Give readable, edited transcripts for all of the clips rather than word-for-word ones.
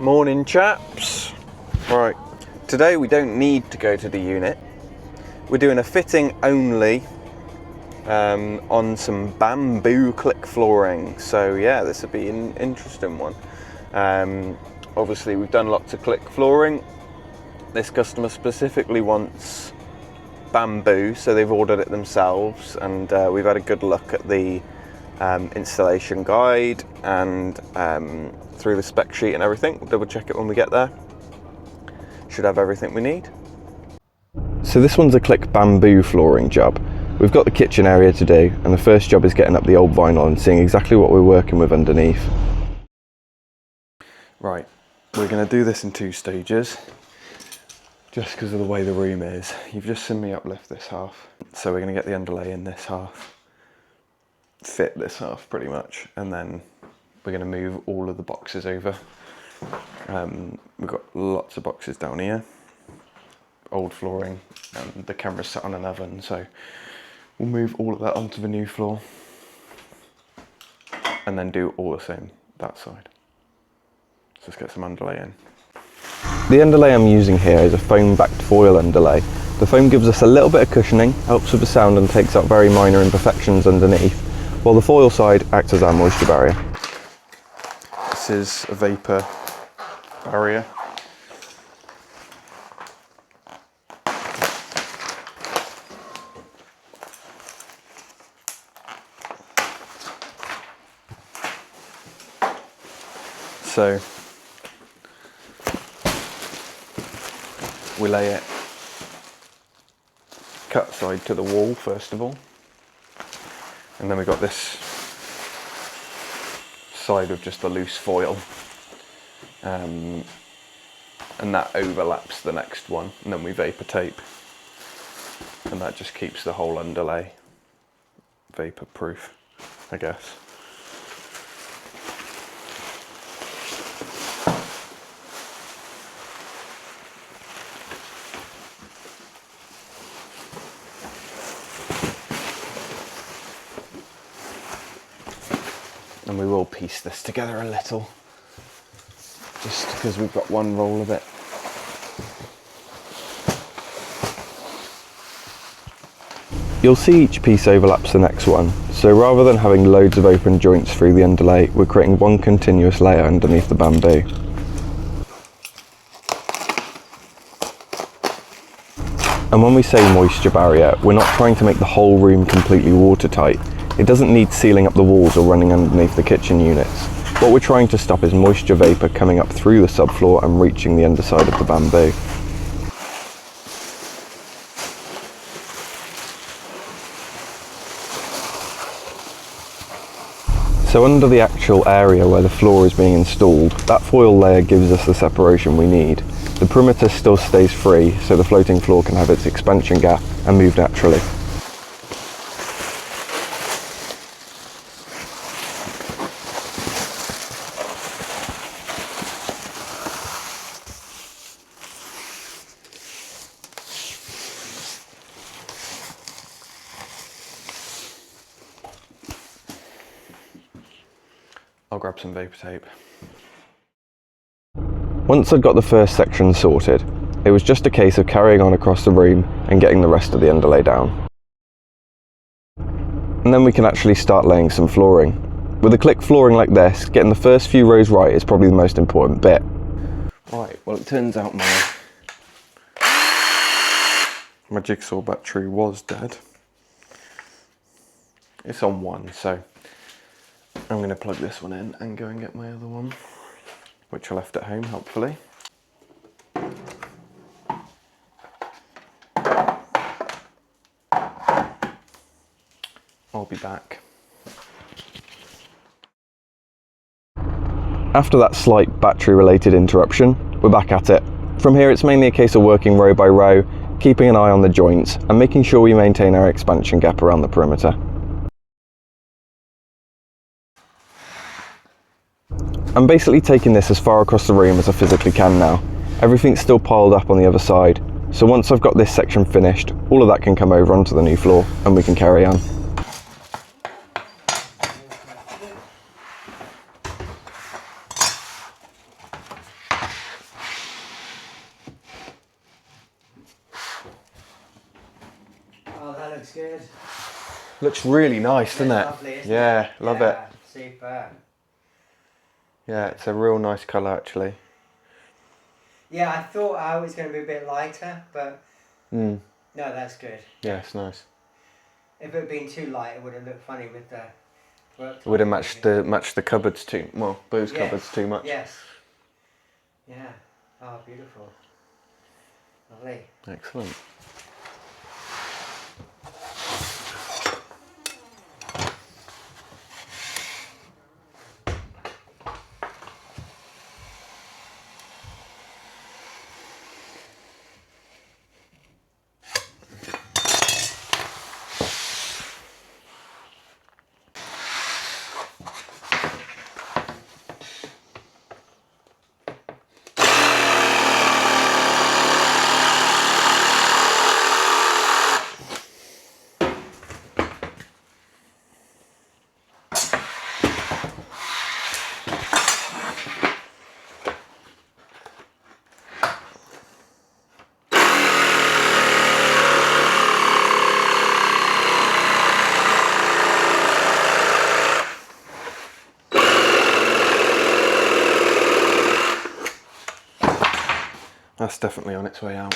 Morning chaps. Right, today we don't need to go to the unit. We're doing a fitting only on some bamboo click flooring. So yeah, this will be an interesting one. Obviously we've done lots of click flooring. This customer specifically wants bamboo, so they've ordered it themselves, and we've had a good look at the installation guide and through the spec sheet and everything. We'll double check it when we get there. Should have everything we need. So this one's a click bamboo flooring job. We've got the kitchen area to do, and the first job is getting up the old vinyl and seeing exactly what we're working with underneath. Right, we're going to do this in 2 stages just because of the way the room is. You've just seen me uplift this half, so we're going to get the underlay in this half, fit this half pretty much, and then we're going to move all of the boxes over. We've got lots of boxes down here, old flooring, and the camera's set on an oven, so we'll move all of that onto the new floor and then do all the same that side. So let's get some underlay in. The underlay I'm using here is a foam backed foil underlay. The foam gives us a little bit of cushioning, helps with the sound and takes out very minor imperfections underneath, while the foil side acts as our moisture barrier. This is a vapour barrier. So we lay it cut side to the wall first of all, and then we've got this side of just the loose foil, and that overlaps the next one, and then we vapour tape, and that just keeps the whole underlay vapour proof, I guess. And we will piece this together a little, just because we've got one roll of it. You'll see each piece overlaps the next one, so rather than having loads of open joints through the underlay, we're creating one continuous layer underneath the bamboo. And when we say moisture barrier, we're not trying to make the whole room completely watertight. It doesn't need sealing up the walls or running underneath the kitchen units. What we're trying to stop is moisture vapour coming up through the subfloor and reaching the underside of the bamboo. So under the actual area where the floor is being installed, that foil layer gives us the separation we need. The perimeter still stays free, so the floating floor can have its expansion gap and move naturally. I'll grab some vapour tape. Once I'd got the first section sorted, it was just a case of carrying on across the room and getting the rest of the underlay down. And then we can actually start laying some flooring. With a click flooring like this, getting the first few rows right is probably the most important bit. Right, well it turns out my jigsaw battery was dead. It's on 1, so I'm going to plug this one in and go and get my other one, which I left at home, hopefully. I'll be back. After that slight battery-related interruption, we're back at it. From here, it's mainly a case of working row by row, keeping an eye on the joints, and making sure we maintain our expansion gap around the perimeter. I'm basically taking this as far across the room as I physically can now. Everything's still piled up on the other side, so once I've got this section finished, all of that can come over onto the new floor and we can carry on. looks good. Looks really nice, doesn't it? Lovely, isn't yeah, it? love it. Super. Yeah, it's a real nice colour actually. Yeah, I thought I was going to be a bit lighter, but no, that's good. Yeah, it's nice. If it had been too light, it would have looked funny with the work. It would have matched the cupboards too. Well, those cupboards too much. Yes. Yeah. Oh, beautiful. Lovely. Excellent. That's definitely on its way out.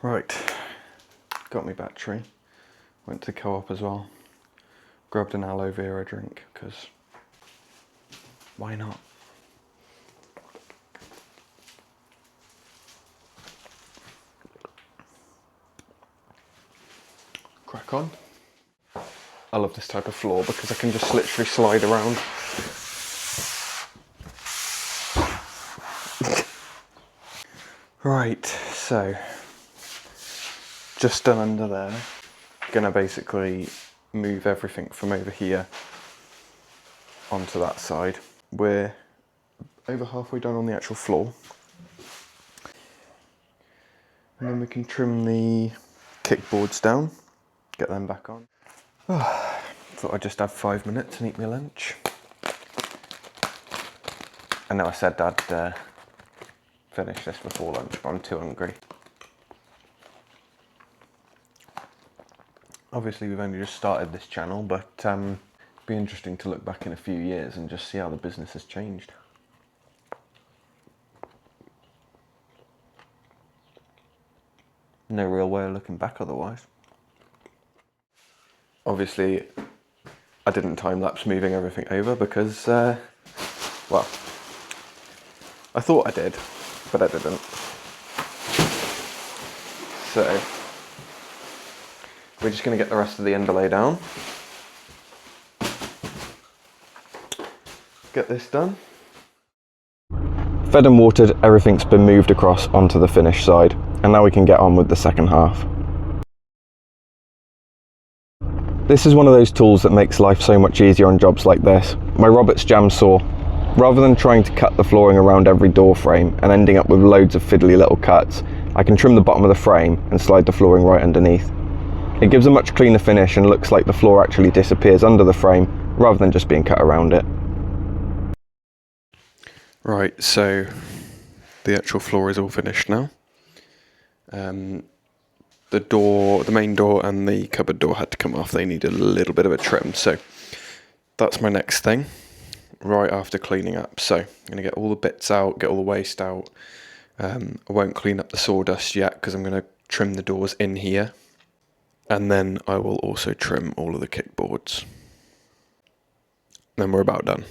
Right, got my battery, went to Co-op as well, grabbed an aloe vera drink, because why not? Crack on. I love this type of floor because I can just literally slide around. Right, so just done under there. Gonna basically move everything from over here onto that side. We're over halfway done on the actual floor. And then we can trim the kickboards down, get them back on. Thought I'd just have 5 minutes and eat my lunch. I know I said I'd finish this before lunch, but I'm too hungry. Obviously we've only just started this channel, but it'd be interesting to look back in a few years and just see how the business has changed. No real way of looking back otherwise. Obviously I didn't time-lapse moving everything over because, well, I thought I did, but I didn't. So, we're just going to get the rest of the underlay down. Get this done. Fed and watered, everything's been moved across onto the finished side, and now we can get on with the second half. This is one of those tools that makes life so much easier on jobs like this. My Roberts jamb saw rather than trying to cut the flooring around every door frame and ending up with loads of fiddly little cuts, I can trim the bottom of the frame and slide the flooring right underneath. It gives a much cleaner finish and looks like the floor actually disappears under the frame rather than just being cut around it. Right, so the actual floor is all finished now. The main door and the cupboard door had to come off. They needed a little bit of a trim, so that's my next thing right after cleaning up. So I'm going to get all the bits out, get all the waste out. I won't clean up the sawdust yet because I'm going to trim the doors in here, and then I will also trim all of the kickboards. Then we're about done.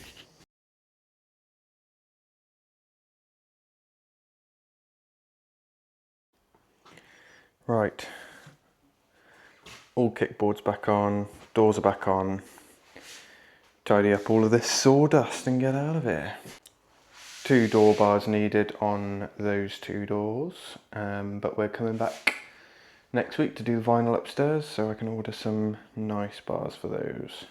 Right, all kickboards back on, doors are back on. Tidy up all of this sawdust and get out of here. 2 door bars needed on those 2 doors, but we're coming back next week to do the vinyl upstairs, so I can order some nice bars for those.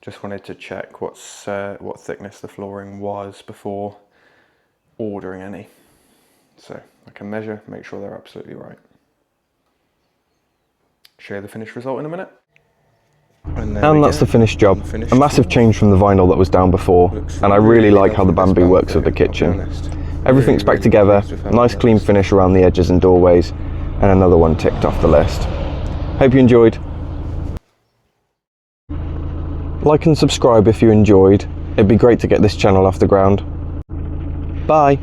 Just wanted to check what thickness the flooring was before ordering any, so I can measure, make sure they're absolutely right. Share the finished result in a minute. And that's the finished job. A massive change from the vinyl that was down before, and I really like how the bamboo works with the kitchen. Everything's back together, nice clean finish around the edges and doorways, and another one ticked off the list. Hope you enjoyed. Like and subscribe if you enjoyed. It'd be great to get this channel off the ground. Bye.